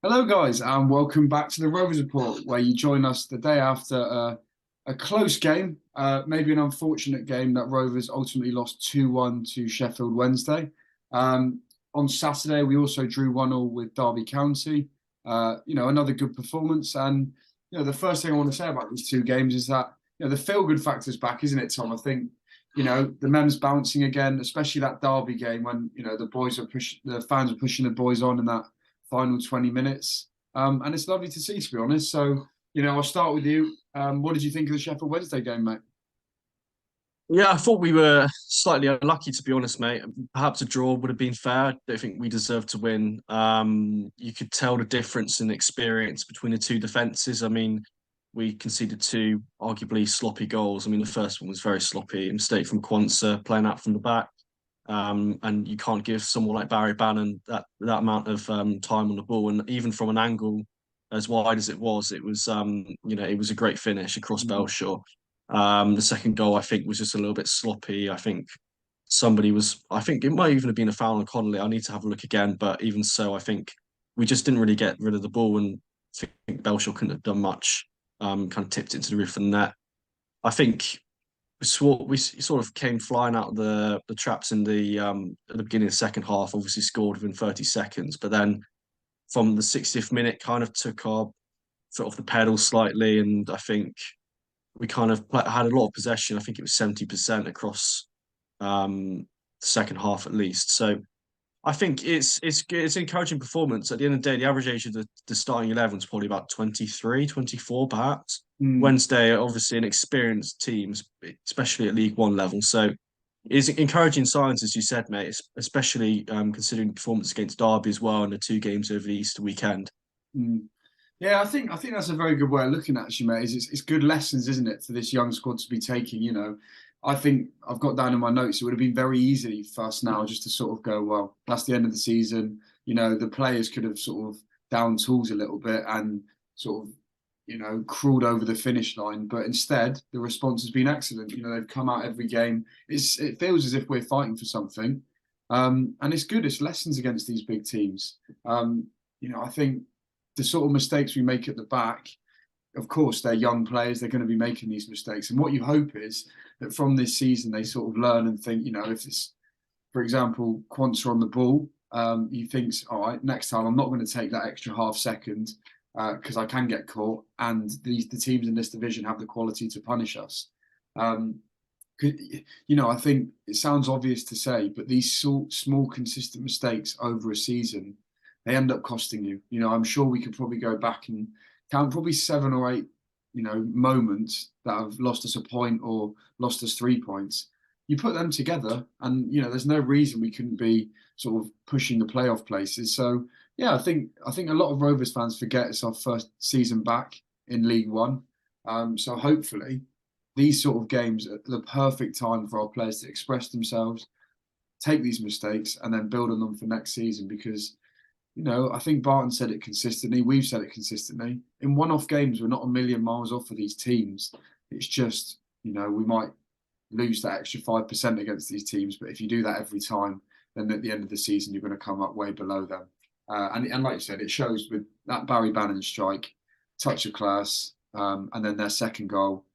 Hello, guys, and welcome back to the Rovers Report, where you join us the day after a close game, maybe an unfortunate game that Rovers ultimately lost 2-1 to Sheffield Wednesday. On Saturday, we also drew 1-1 with Derby County. Another good performance. And, the first thing I want to say about these two games is that, the feel-good factor's back, isn't it, Tom? I think, the men's bouncing again, especially that Derby game when, the fans are pushing the boys on in that final 20 minutes. And it's lovely to see, to be honest. So, I'll start with you. What did you think of the Sheffield Wednesday game, mate? Yeah, I thought we were slightly unlucky, to be honest, mate. Perhaps a draw would have been fair. I don't think we deserved to win. You could tell the difference in experience between the two defences. I mean, we conceded two arguably sloppy goals. I mean, the first one was very sloppy, a mistake from Quansah playing out from the back. And you can't give someone like Barry Bannon that amount of time on the ball. And even from an angle as wide as it was it was a great finish across Mm. Belshaw. The second goal, I think, was just a little bit sloppy. I think it might even have been a foul on Connolly. I need to have a look again, but even so, I think we just didn't really get rid of the ball, and I think Belshaw couldn't have done much. Kind of tipped it into the roof of the net. I think we sort of came flying out of the traps in the at the beginning of the second half. Obviously, scored within 30 seconds, but then from the 60th minute, kind of took our foot off the pedal slightly, and I think we kind of had a lot of possession. I think it was 70% across the second half at least. So I think it's an encouraging performance. At the end of the day, the average age of the starting 11 is probably about 23, 24, perhaps. Mm. Wednesday are obviously an experienced team, especially at League One level. So it's encouraging signs, as you said, mate, especially considering the performance against Derby as well in the two games over the Easter weekend. Mm. Yeah, I think that's a very good way of looking at it, actually, mate. It's good lessons, isn't it, for this young squad to be taking? I think I've got down in my notes. It would have been very easy for us now just to sort of go, well, that's the end of the season. The players could have sort of down tools a little bit and sort of, crawled over the finish line. But instead, the response has been excellent. They've come out every game. It feels as if we're fighting for something, and it's good. It's lessons against these big teams. I think the sort of mistakes we make at the back, of course, they're young players. They're going to be making these mistakes. And what you hope is that from this season, they sort of learn and think, if it's, for example, Quansah on the ball, he thinks, all right, next time I'm not going to take that extra half second because I can get caught. And the teams in this division have the quality to punish us. Um, I think it sounds obvious to say, but these small, consistent mistakes over a season, they end up costing you. I'm sure we could probably go back and count probably 7 or 8, moments that have lost us a point or lost us 3 points. You put them together, and there's no reason we couldn't be sort of pushing the playoff places. So yeah, I think a lot of Rovers fans forget it's our first season back in League One. So hopefully these sort of games are the perfect time for our players to express themselves, take these mistakes, and then build on them for next season. Because, I think Barton said it consistently. We've said it consistently. In one-off games, we're not a million miles off of these teams. It's just, we might lose that extra 5% against these teams. But if you do that every time, then at the end of the season, you're going to come up way below them. And like you said, it shows with that Barry Bannon strike, touch of class, and then their second goal.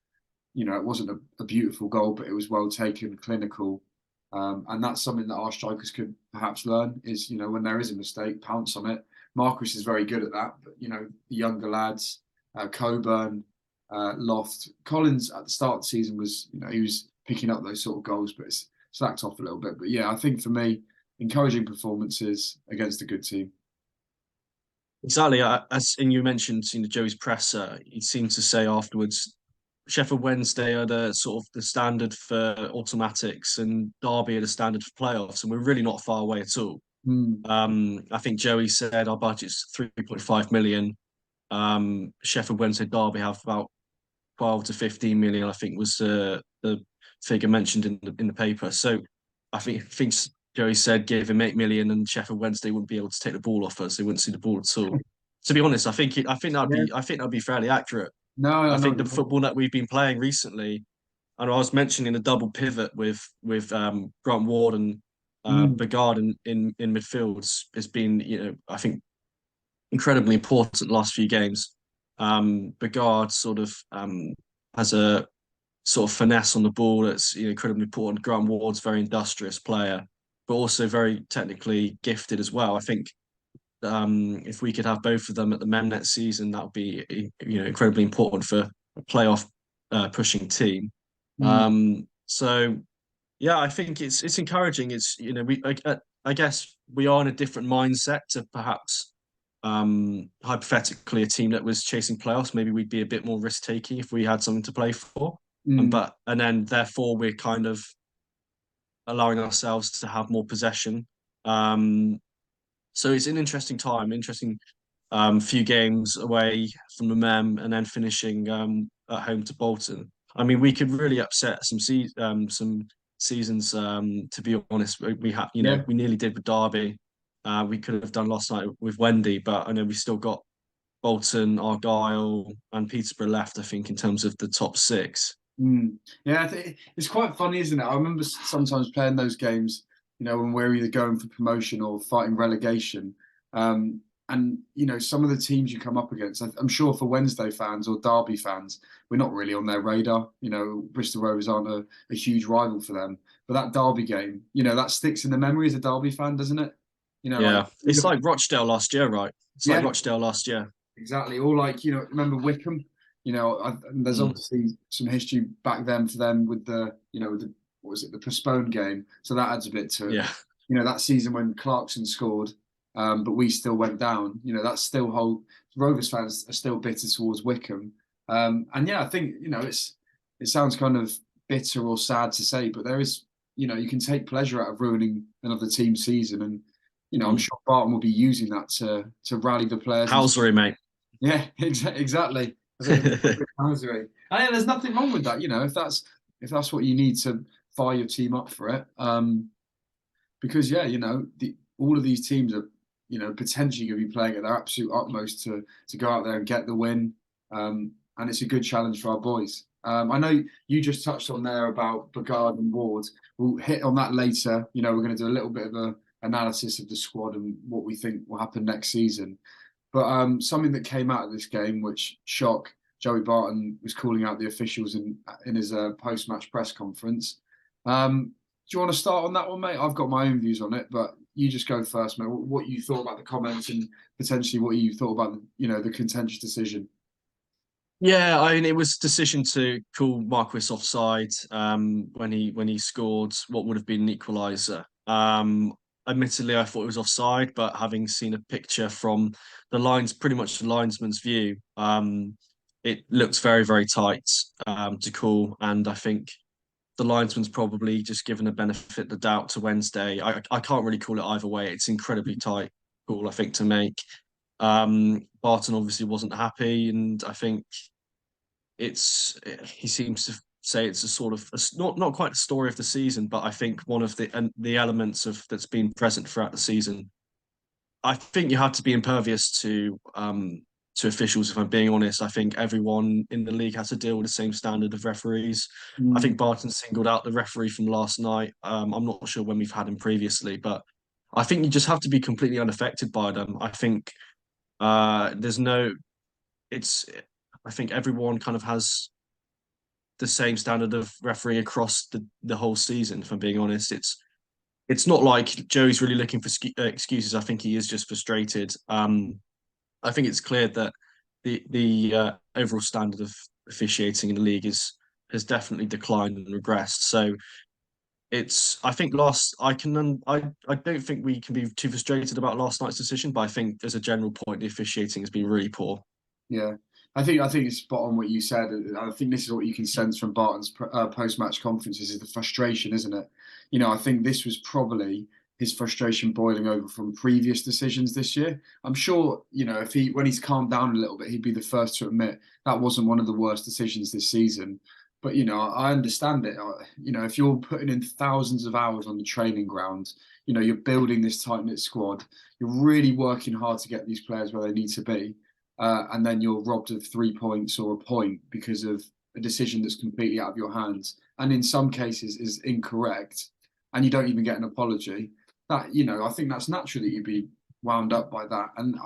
It wasn't a beautiful goal, but it was well taken, clinical. And that's something that our strikers could perhaps learn is, when there is a mistake, pounce on it. Marcus is very good at that, but, the younger lads, Coburn, Loft, Collins at the start of the season was, he was picking up those sort of goals, but it's slacked off a little bit. But yeah, I think for me, encouraging performances against a good team. Exactly. As and you mentioned, Joey's presser, he seemed to say afterwards, Sheffield Wednesday are the sort of the standard for automatics, and Derby are the standard for playoffs, and we're really not far away at all. Mm, I think Joey said our budget's 3.5 million. Sheffield Wednesday Derby have about 12 to 15 million, I think was the figure mentioned in the paper. So I think Joey said give him 8 million and Sheffield Wednesday wouldn't be able to take the ball off us. They wouldn't see the ball at all. To be honest, yeah, I think that'd be fairly accurate. no, I I know think what the you mean. football that we've been playing recently, and I was mentioning the double pivot with Grant Ward and Mm, Bagard in midfield has been, I think incredibly important last few games. Bigard sort of has a sort of finesse on the ball that's incredibly important. Grant Ward's a very industrious player, but also very technically gifted as well. I think if we could have both of them at the Mem next season, that would be incredibly important for a playoff pushing team. Mm, So yeah, I think it's encouraging. It's I guess we are in a different mindset to perhaps hypothetically a team that was chasing playoffs. Maybe we'd be a bit more risk taking if we had something to play for. mm, And then therefore we're kind of allowing ourselves to have more possession. Um, so it's an interesting time, interesting few games away from the Mem and then finishing at home to Bolton. I mean, we could really upset some seasons. To be honest, we have yeah. we nearly did with Derby. We could have done last night with Wendy, but I know we still got Bolton, Argyle, and Peterborough left. I think in terms of the top six. Mm. Yeah, it's quite funny, isn't it? I remember sometimes playing those games, when we're either going for promotion or fighting relegation. And some of the teams you come up against, I'm sure for Wednesday fans or Derby fans, we're not really on their radar. Bristol Rovers aren't a huge rival for them. But that Derby game, that sticks in the memory as a Derby fan, doesn't it? Like Yeah, you it's look, like Rochdale last year, right? It's like yeah, Rochdale last year. exactly. Or like, remember Wickham? There's Mm, obviously some history back then for them with what was it, the postponed game. So that adds a bit to it. yeah. But, that season when Clarkson scored, but we still went down. That's still whole. Rovers fans are still bitter towards Wickham. And yeah, I think it sounds kind of bitter or sad to say, but there is you can take pleasure out of ruining another team's season, and I'm Mm. sure Barton will be using that to rally the players and Housery, mate. yeah, exactly. A bit of a misery. And yeah, there's nothing wrong with that, if that's what you need to fire your team up for it. Because yeah, all of these teams are, potentially going to be playing at their absolute utmost to go out there and get the win. And it's a good challenge for our boys. I know you just touched on there about Bagard and Ward. We'll hit on that later. We're going to do a little bit of a analysis of the squad and what we think will happen next season. But something that came out of this game, which shocked Joey Barton, was calling out the officials in his post-match press conference. Do you want to start on that one, mate? I've got my own views on it, but you just go first, mate. What you thought about the comments and potentially what you thought about the contentious decision. Yeah, I mean, it was a decision to call Marquis offside when he scored what would have been an equaliser. Admittedly, I thought it was offside, but having seen a picture from pretty much the linesman's view, it looks very, very tight to call, and I think the linesman's probably just given a benefit of the doubt to Wednesday. I can't really call it either way. It's incredibly tight call, I think, to make. Barton obviously wasn't happy, and I think he seems to say it's a sort of not quite the story of the season, but I think one of the elements of that's been present throughout the season. I think you have to be impervious to officials. If I'm being honest, I think everyone in the league has to deal with the same standard of referees. I Mm, think Barton singled out the referee from last night. I'm not sure when we've had him previously, but I think you just have to be completely unaffected by them. I think there's no. It's. I think everyone kind of has the same standard of referee across the whole season. If I'm being honest, it's not like Joey's really looking for excuses. I think he is just frustrated. I think it's clear that the overall standard of officiating in the league has definitely declined and regressed. So I think last I don't think we can be too frustrated about last night's decision, but I think as a general point, the officiating has been really poor. yeah, I think it's spot on what you said. I think this is what you can sense from Barton's post-match conferences is the frustration, isn't it? I think this was probably his frustration boiling over from previous decisions this year. I'm sure, if when he's calmed down a little bit, he'd be the first to admit that wasn't one of the worst decisions this season. But I understand it. If you're putting in thousands of hours on the training ground, you're building this tight-knit squad, you're really working hard to get these players where they need to be, and then you're robbed of 3 points or a point because of a decision that's completely out of your hands, and in some cases is incorrect, and you don't even get an apology. That I think that's natural that you'd be wound up by that. And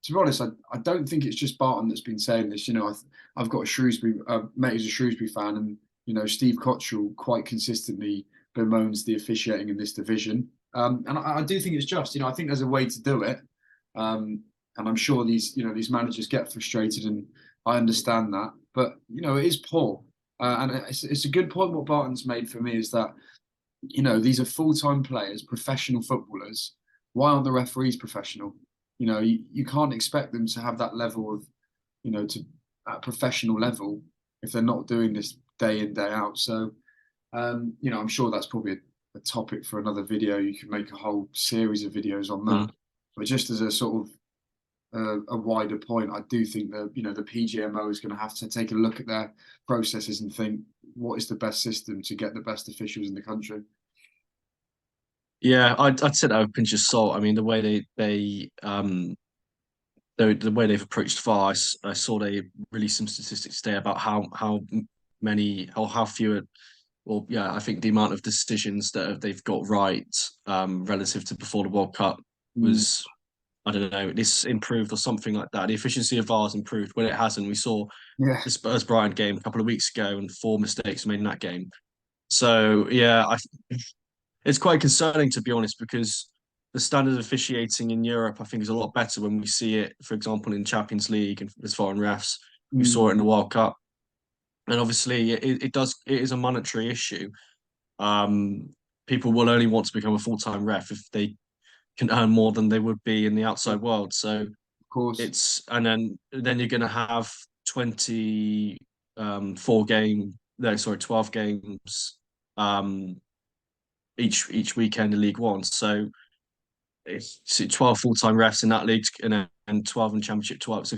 to be honest, I don't think it's just Barton that's been saying this. You know, I've got a Shrewsbury mate who's a Shrewsbury fan, and you know, Steve Cottrell quite consistently bemoans the officiating in this division. And I do think it's just. You know, I think there's a way to do it. And I'm sure these managers get frustrated, and I understand that. But you know, it is poor, and it's a good point. What Barton's made for me is that you know these are full-time players, professional footballers. Why aren't the referees professional? You know, you can't expect them to have that level of, you know, to at professional level if they're not doing this day in day out. So, you know, I'm sure that's probably a topic for another video. You can make a whole series of videos on that. Mm. But just as a sort of a wider point, I do think that you know the PGMO is going to have to take a look at their processes and think what is the best system to get the best officials in the country. Yeah, I'd say that with a pinch of salt. I mean, the way the way they've approached VAR, I saw they released some statistics today about how many or how few, or yeah, I think the amount of decisions that they've got right relative to before the World Cup Mm, was, I don't know, this improved or something like that. The efficiency of VAR has improved when it hasn't. We saw yeah. the Spurs Brighton game a couple of weeks ago and four mistakes made in that game. So yeah, it's quite concerning to be honest because the standard of officiating in Europe, I think, is a lot better when we see it, for example, in Champions League and as foreign refs. We Mm, saw it in the World Cup, and obviously it is a monetary issue. Um, People will only want to become a full-time ref if they can earn more than they would be in the outside world. So of course. it's and then you're going to have 4 game no sorry 12 games um each weekend in League One. So it's 12 full-time refs in that league and 12 in Championship 12. So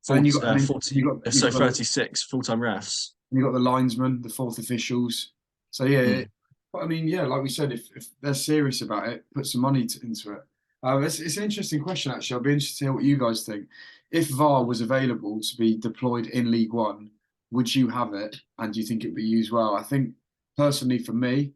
And you 40, got and then 40 you so got the 36 full-time refs. you got the linesmen, the fourth officials. So yeah, Mm. but I mean, yeah, like we said, if they're serious about it, put some money into it. It's an interesting question, actually. I'll be interested to hear what you guys think. If VAR was available to be deployed in League One, would you have it? And do you think it would be used well? I think personally, for me,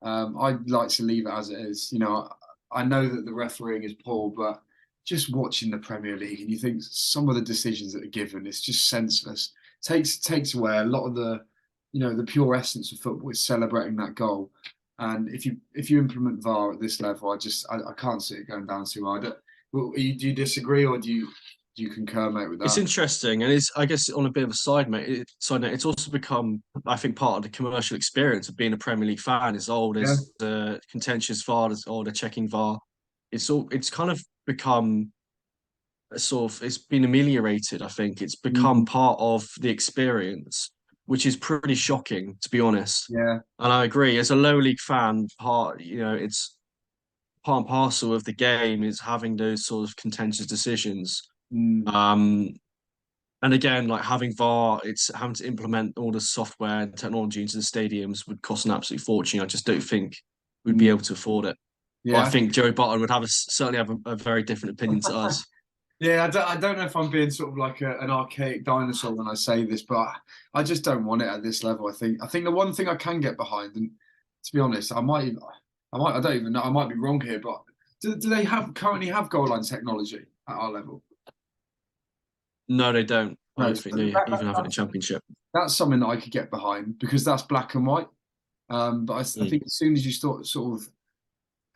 I'd like to leave it as it is. You know, I know that the refereeing is poor, but just watching the Premier League and you think some of the decisions that are given, it's just senseless. Takes away a lot of the, you know, the pure essence of football is celebrating that goal. And if you implement VAR at this level, I can't see it going down too hard. Well, do you disagree or do you concur, mate, with It's that? interesting, and it's I guess on a bit of a side note, it's also become I think part of the commercial experience of being a Premier League fan. Is oh, Yeah. there's contentious VAR, there's oh, they're checking VAR. It's kind of become a sort of it's been ameliorated. I think it's become Mm, part of the experience, which is pretty shocking to be honest. yeah. And I agree, as a low league fan, it's part and parcel of the game is having those sort of contentious decisions. Mm, Um, and again, like having VAR, it's having to implement all the software and technology into the stadiums would cost an absolute fortune. I just don't think we'd be mm, able to afford it. But I yeah. think Joe Button would certainly have a very different opinion to us. Yeah, I don't know if I'm being sort of like an archaic dinosaur when I say this, but I just don't want it at this level. I think the one thing I can get behind, and to be honest, I don't even know, I might be wrong here, but do they currently have goal line technology at our level? No, they don't. I No, don't so think they even have it in Championship. that's something that I could get behind because that's black and white. But I Mm. think as soon as you start sort of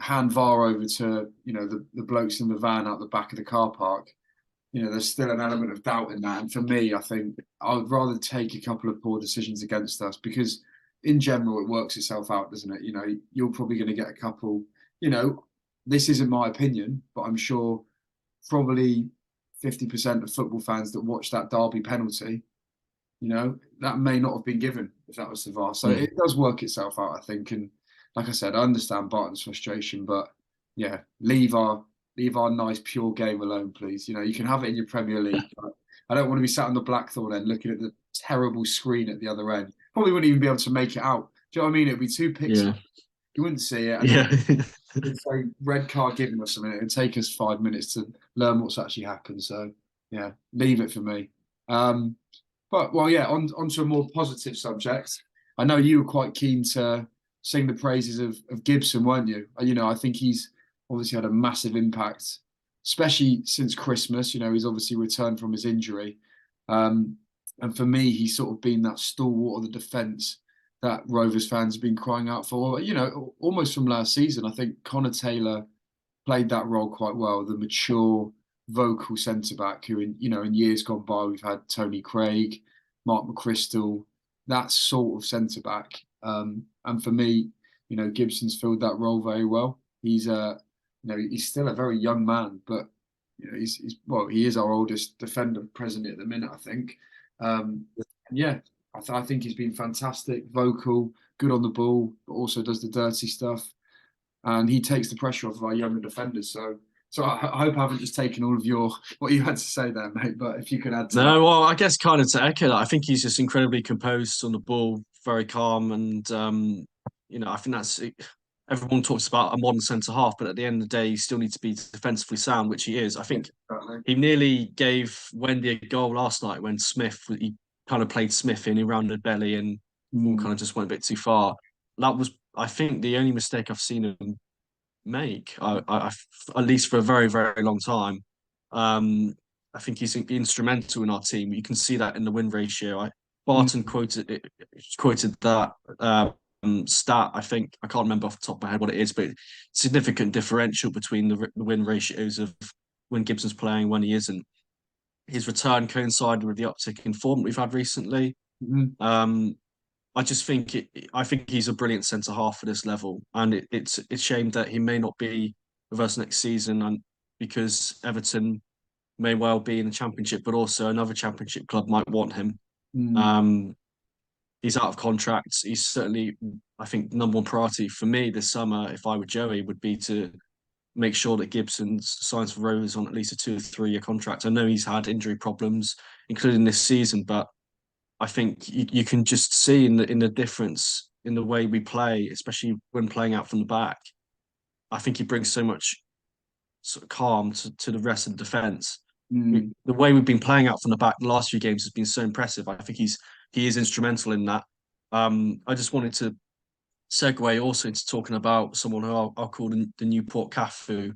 hand VAR over to the blokes in the van out the back of the car park, there's still an element of doubt in that. And for me, I think I would rather take a couple of poor decisions against us because, in general, it works itself out, doesn't it? You're probably going to get a couple. This isn't my opinion, but I'm sure probably 50% of football fans that watch that Derby penalty, that may not have been given if that was the VAR. So Mm. it does work itself out, I think. And like I said, I understand Barton's frustration, but yeah, leave our nice pure game alone, please. You can have it in your Premier League, but I don't want to be sat on the Blackthorn end looking at the terrible screen at the other end. Probably wouldn't even be able to make it out. Do you know what I mean? It'd be two pixels. Yeah. You wouldn't see it, and then Yeah. it'd say red card given or something. It'd take us 5 minutes to learn what's actually happened. So yeah, leave it for me. Um, but well, yeah, onto a more positive subject. I know you were quite keen to sing the praises of Gibson, weren't you? I think he's obviously had a massive impact especially since Christmas. You know, he's obviously returned from his injury. Um, and for me, he's sort of been that stalwart of the defence that Rovers fans have been crying out for. You know, almost from last season. I think Connor Taylor played that role quite well. The mature, vocal centre back who, in years gone by, we've had Tony Craig, Mark McChrystal, that sort of centre back. And for me, Gibson's filled that role very well. He's still a very young man, but well, he is our oldest defender present at the minute, I think. Yeah, I think he's been fantastic, vocal, good on the ball, but also does the dirty stuff, and he takes the pressure off of our younger defenders. So I hope I haven't just taken all of what you had to say there, mate. But if you could add to that. No, well, I guess kind of to echo that, I think he's just incredibly composed on the ball, very calm, and I think that's everyone talks about a modern centre half, but at the end of the day, he still needs to be defensively sound, which he is. I think he nearly gave Wendy a goal last night when he kind of played Smith in, he rounded belly and kind of just went a bit too far. That was, I think, the only mistake I've seen him make, at least for a very, very long time. Um, I think he's instrumental in our team. You can see that in the win ratio. Barton quoted that stat. I think I can't remember off the top of my head what it is, but significant differential between the win ratios of when Gibson's playing, when he isn't. His return coincided with the uptick in form we've had recently. Mm-hmm. I just think I think he's a brilliant centre half for this level, and it's a shame that he may not be with us next season, and because Everton may well be in the Championship, but also another Championship club might want him. Mm. Um, he's out of contract. He's certainly, I think, number one priority for me this summer, if I were Joey, would be to make sure that Gibson signs for Rovers on at least a 2 or 3 year contract. I know he's had injury problems, including this season, but I think you can just see in the difference in the way we play, especially when playing out from the back. I think he brings so much sort of calm to the rest of the defence. Mm. The way we've been playing out from the back the last few games has been so impressive. I think he is instrumental in that. I just wanted to segue also into talking about someone who I'll call the Newport Cafu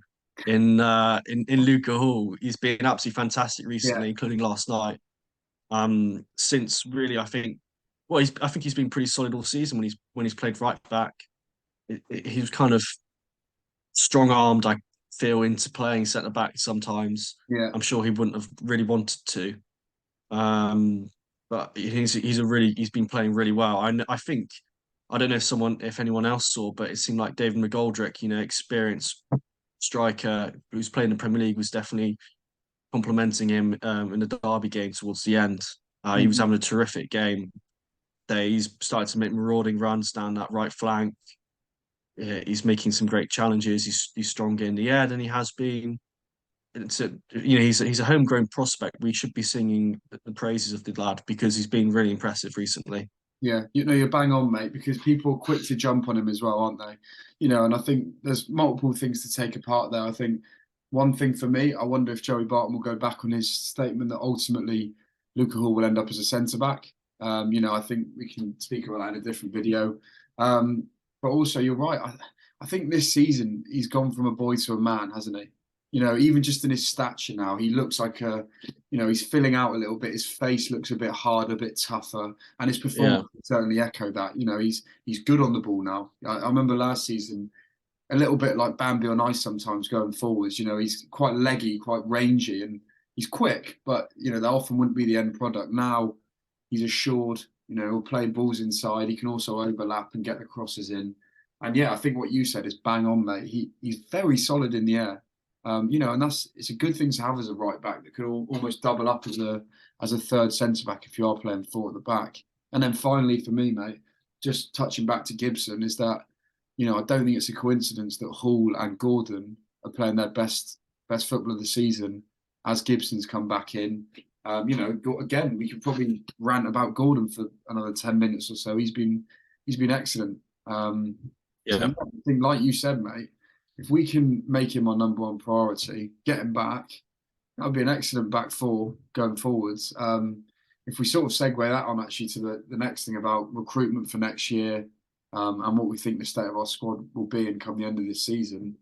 in Luca Hall. He's been absolutely fantastic Yeah. recently, including last night. Since really, I think he's been pretty solid all season when he's played right back. He was kind of strong armed, I feel, into playing centre back sometimes. Yeah. I'm sure he wouldn't have really wanted to. But he's been playing really well. I think I don't know if anyone else saw, but it seemed like David McGoldrick, experienced striker who's playing in the Premier League, was definitely complimenting him in the Derby game towards the end. He was Mm. having a terrific game. He's started to make marauding runs down that right flank. He's making some great challenges. He's stronger in the air than he has been. He's a homegrown prospect. We should be singing the praises of the lad because he's been really impressive recently. Yeah, you're bang on, mate, because people are quick to jump on him as well, aren't they? And I think there's multiple things to take apart there. I think one thing for me, I wonder if Joey Barton will go back on his statement that ultimately Luca Hall will end up as a centre back. I think we can speak about that in a different video. But also, you're right. I think this season he's gone from a boy to a man, hasn't he? Even just in his stature now, he looks like he's filling out a little bit. His face looks a bit harder, a bit tougher, and his Yeah, performance certainly echo that. He's good on the ball now. I remember last season, a little bit like Bambi on ice sometimes going forwards. He's quite leggy, quite rangy, and he's quick, but that often wouldn't be the end product. Now he's assured. He'll play balls inside. He can also overlap and get the crosses in. And yeah, I think what you said is bang on, mate. He's very solid in the air. And it's a good thing to have as a right back that could almost double up as a third centre back if you are playing four at the back. And then finally, for me, mate, just touching back to Gibson, is that I don't think it's a coincidence that Hall and Gordon are playing their best football of the season as Gibson's come back in. Again, we could probably rant about Gordon for another 10 minutes or so. He's been excellent. yeah, I think, like you said, mate, if we can make him our number one priority, get him back, that would be an excellent back four going forwards. If we sort of segue that on actually to the next thing about recruitment for next year, and what we think the state of our squad will be and come the end of this season.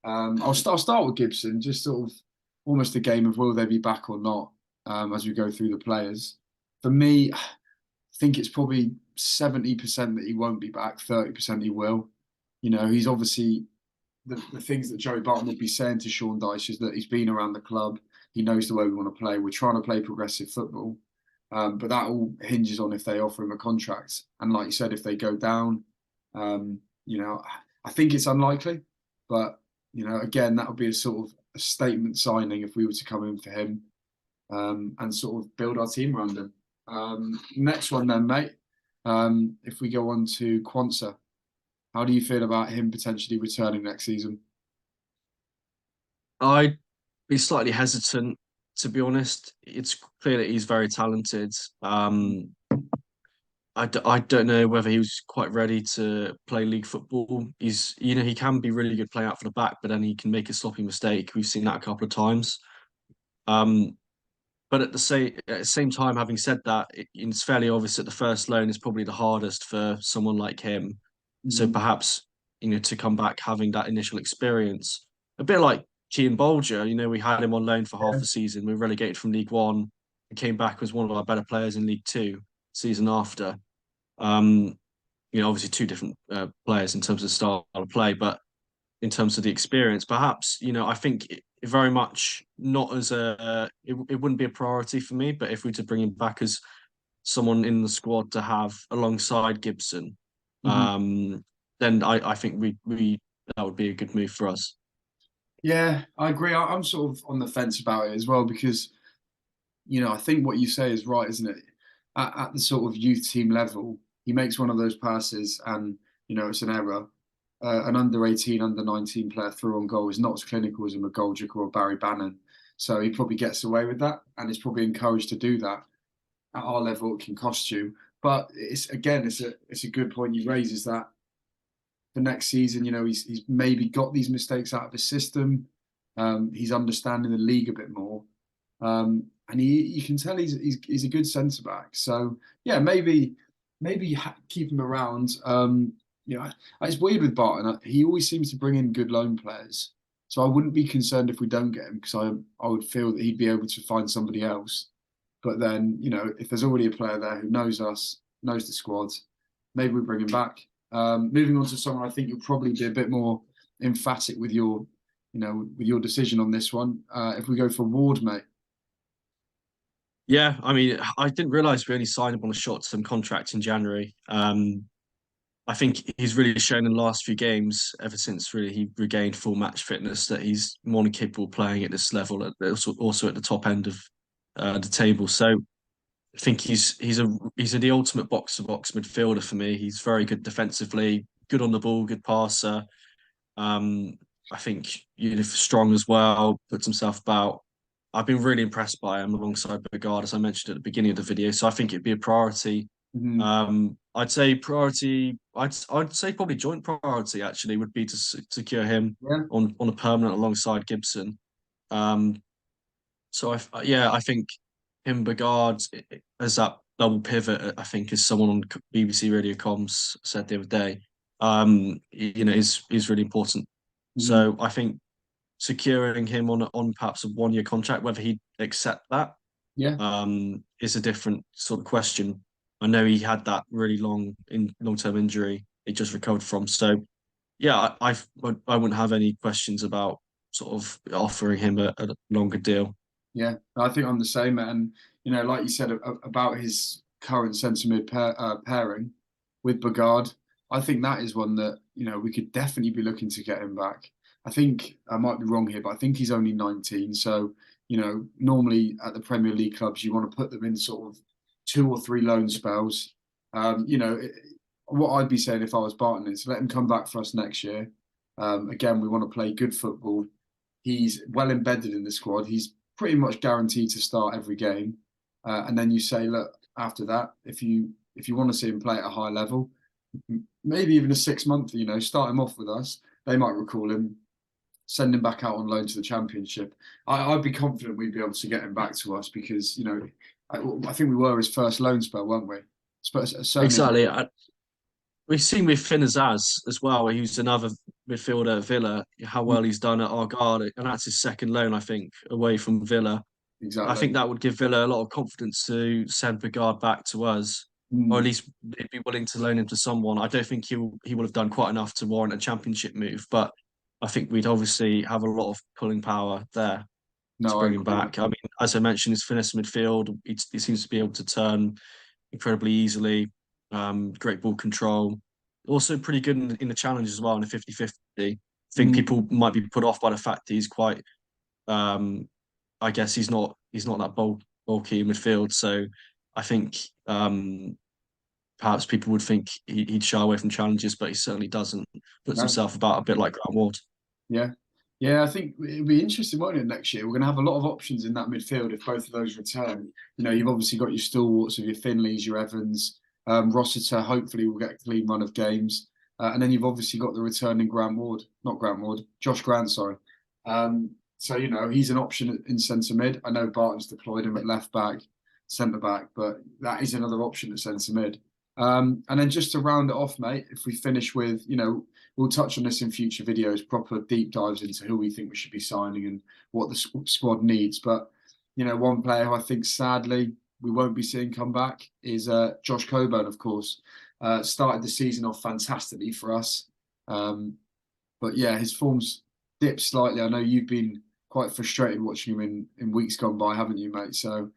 I'll start with Gibson, just sort of almost a game of will they be back or not as we go through the players. For me, I think it's probably 70% that he won't be back, 30% he will. You know, he's obviously the things that Joey Barton would be saying to Sean Dyche is that he's been around the club, he knows the way we want to play. We're trying to play progressive football, but that all hinges on if they offer him a contract. And like you said, if they go down, you know, I think it's unlikely, but you know, again, that would be a sort of a statement signing if we were to come in for him and sort of build our team around him. Next one, then, mate. If we go on to Quansah, how do you feel about him potentially returning next season? I'd be slightly hesitant, to be honest. It's clear that he's very talented. I don't know whether he was quite ready to play league football. He can be really good playing out for the back, but then he can make a sloppy mistake. We've seen that a couple of times. Um, but at the same time, having said that, it's fairly obvious that the first loan is probably the hardest for someone like him. So Mm, perhaps, to come back having that initial experience, a bit like Kean Bolger, we had him on loan for half yeah. the season. We were relegated from League One and came back as one of our better players in League Two season after. Um, obviously two different players in terms of style of play, but in terms of the experience, perhaps, I think it very much not as it wouldn't be a priority for me, but if we were to bring him back as someone in the squad to have alongside Gibson, Mhm. um, then I think we that would be a good move for us. Yeah, I agree. I'm sort of on the fence about it as well because, you know, I think what you say is right, isn't it? At the sort of youth team level, he makes one of those passes and, you know, it's an error. An under 18, under 19 player through on goal is not as clinical as a McGoldrick or a Barry Bannon. So he probably gets away with that and is probably encouraged to do that. At our level, it can cost you. But it's a good point you raise is that for next season. You know, he's maybe got these mistakes out of his system. He's understanding the league a bit more, and you can tell he's a good centre back. So yeah, maybe keep him around. You know, it's weird with Barton. He always seems to bring in good loan players. So I wouldn't be concerned if we don't get him because I would feel that he'd be able to find somebody else. But then, you know, if there's already a player there who knows us, knows the squad, maybe we bring him back. Moving on to someone, I think you'll probably be a bit more emphatic with your decision on this one. If we go for Ward, mate. Yeah, I mean, I didn't realize we only signed him on a short-term contract in January. I think he's really shown in the last few games, ever since really he regained full match fitness, that he's more than capable of playing at this level, also at the top end of the table. So I think he's the ultimate box to box midfielder for me. He's very good defensively, good on the ball, good passer. Um, I think strong as well, puts himself about. I've been really impressed by him alongside Bogard, as I mentioned at the beginning of the video. So I think it'd be a priority. Mhm. I'd say priority. I'd say probably joint priority actually would be to secure him Yeah, on a permanent alongside Gibson. Um, so yeah, I think him Bogard as that double pivot. I think as someone on BBC Radio Comms said the other day, is really important. mhm. So I think securing him on perhaps a 1 year contract, whether he'd accept that, Yeah, is a different sort of question. I know he had that really long term injury he just recovered from. So yeah, I wouldn't have any questions about sort of offering him a longer deal. yeah. I think I'm the same, and you know, like you said about his current centre mid pairing with Bogard, I think that is one that you know we could definitely be looking to get him back. I think I might be wrong here, but I think he's only 19. So you know, normally at the Premier League clubs, you want to put them in sort of 2 or 3 loan spells. You know, what I'd be saying if I was Barton is let him come back for us next year. Again, we want to play good football. He's well embedded in the squad. He's pretty much guaranteed to start every game. And then you say, look, after that, if you want to see him play at a high level, maybe even a 6 month, you know, start him off with us. They might recall him, send him back out on loan to the Championship. I'd be confident we'd be able to get him back to us because you know, I think we were his first loan spell, weren't we? Certainly. Exactly. we've seen with Finn Azaz as well, who's another midfielder at Villa, how well he's done at Argyle, and that's his second loan, I think, away from Villa. I Exactly. think that would give Villa a lot of confidence to send Pagard back to us, or at Mm. least they'd be willing to loan him to someone. I don't think he will have done quite enough to warrant a championship move, but I think we'd obviously have a lot of pulling power there to No, I bring him agree. back. I mean, as I mentioned, his finesse midfield, he seems to be able to turn incredibly easily, great ball control. Also pretty good in the challenge as well in the 50-50. I think Mm. people might be put off by the fact that he's quite um, I guess he's not that bulky in midfield. So I think perhaps people would think he'd shy away from challenges, but he certainly doesn't. Puts No. himself about a bit like Grant Ward. Yeah. Yeah, I think it'll be interesting, won't it, next year? We're going to have a lot of options in that midfield if both of those return. You've obviously got your stalwarts of your Finleys, your Evans, Rossiter, hopefully will get a clean run of games. And then you've obviously got the returning Grant Ward, not Grant Ward, Josh Grant, sorry. So, he's an option in centre mid. I know Barton's deployed him at left back, centre back, but that is another option at centre mid. And then just to round it off, mate, if we finish with, we'll touch on this in future videos, proper deep dives into who we think we should be signing and what the squad needs. But, one player who I think sadly we won't be seeing come back is Josh Coburn, of course. Started the season off fantastically for us. But yeah, his form's dipped slightly. I know you've been quite frustrated watching him in weeks gone by, haven't you, mate? So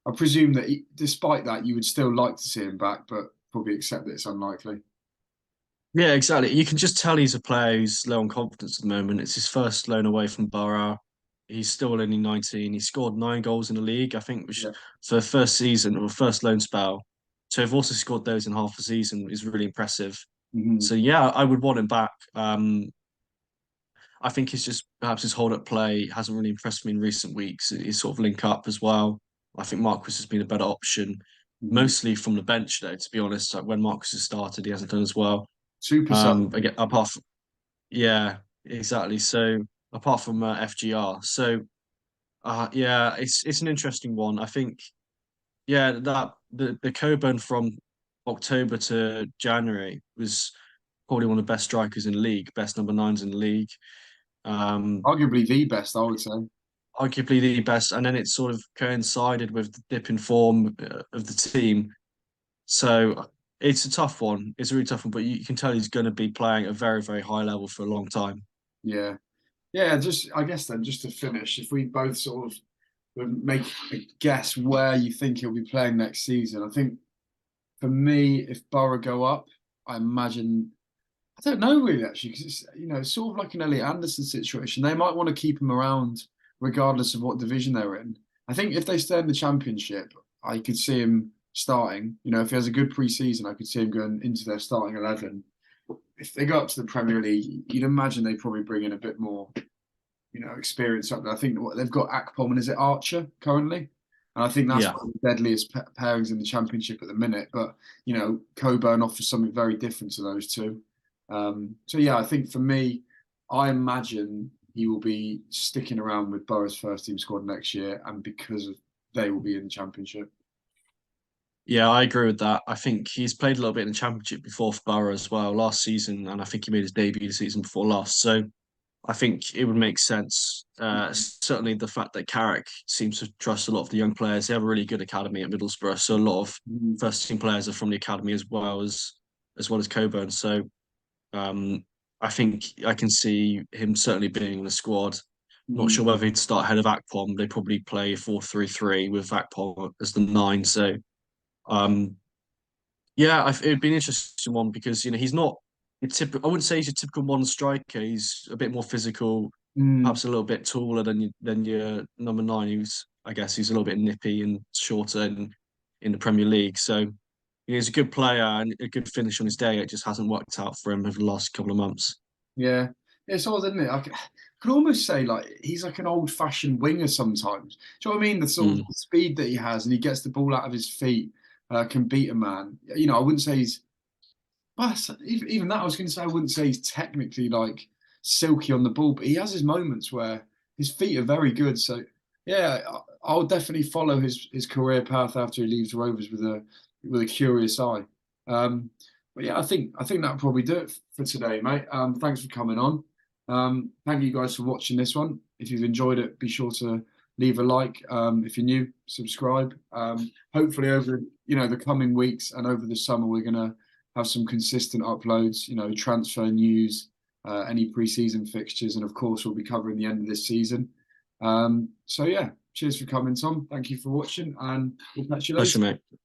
I presume that despite that, you would still like to see him back, but probably accept that it's unlikely. Yeah, exactly. You can just tell he's a player who's low on confidence at the moment. It's his first loan away from Borough. He's still only 19. He scored 9 goals in the league, I think, which Yeah. for first season or first loan spell. So have also scored those in half a season is really impressive. Mhm. So yeah, I would want him back. I think it's just perhaps his hold up play hasn't really impressed me in recent weeks. His sort of link up as well. I think Marquis has been a better option, Mhm. mostly from the bench though. To be honest, like when Marquis has started, he hasn't done as well. Super sub. Again, apart from yeah, exactly. So apart from FGR, so yeah, it's an interesting one. I think yeah that the Coburn from October to January was probably one of the best strikers in the league, best number nines in the league. Um, Arguably the best, I would say. Arguably the best, and then it sort of coincided with the dip in form of the team. So it's a tough one. It's a really tough one, but you can tell he's going to be playing at a very, very high level for a long time. Yeah. Yeah, just I guess then just to finish, if we both sort of would make a guess where you think he'll be playing next season, I think for me, if Borough go up, I imagine I don't know really actually because it's it's sort of like an Elliot Anderson situation. They might want to keep him around regardless of what division they're in. I think if they stay in the Championship, I could see him starting. If he has a good pre-season, I could see him going into their starting 11. If they go up to the Premier League, you'd imagine they probably bring in a bit more experience up there. I think what they've got Akpom and is it Archer currently? And I think that's Yeah. one of the deadliest pairings in the Championship at the minute. But Coburn offers something very different to those two. So yeah, I think for me, I imagine he will be sticking around with Borough's first team squad next year, and because of they will be in the Championship. Yeah, I agree with that. I think he's played a little bit in the Championship before for Borough as well last season, and I think he made his debut the season before last. So I think it would make sense. Certainly, the fact that Carrick seems to trust a lot of the young players. They have a really good academy at Middlesbrough, so a lot of Mhm. first team players are from the academy as well as Coburn. So um, I think I can see him certainly being in the squad. Not Mhm. sure whether he'd start ahead of Akpom. They probably play 4-3-3 with Akpom as the nine. So um, yeah, it'd be an interesting one because he's not a typical. I wouldn't say he's a typical modern striker. He's a bit more physical, Mm. perhaps a little bit taller than your number nine. I guess he's a little bit nippy and shorter in the Premier League. So he's a good player and a good finish on his day. It just hasn't worked out for him over the last couple of months. Yeah, it's odd, isn't it? I could almost say like he's like an old-fashioned winger sometimes. Do you know what I mean? The sort of Mm. speed that he has, and he gets the ball out of his feet, can beat a man. I wouldn't say he's. Well, even that, I was going to say I wouldn't say he's technically like silky on the ball, but he has his moments where his feet are very good. So yeah, I'll definitely follow his career path after he leaves Rovers with a curious eye. Um, But yeah, I think that'll probably do it for today, mate. Thanks for coming on. Thank you guys for watching this one. If you've enjoyed it, be sure to leave a like. If you're new, subscribe. Hopefully over the coming weeks and over the summer, we're gonna have some consistent uploads. Transfer news, any pre-season fixtures, and of course we'll be covering the end of this season. So yeah, cheers for coming, Tom. Thank you for watching, and we'll catch you Pleasure, later. mate.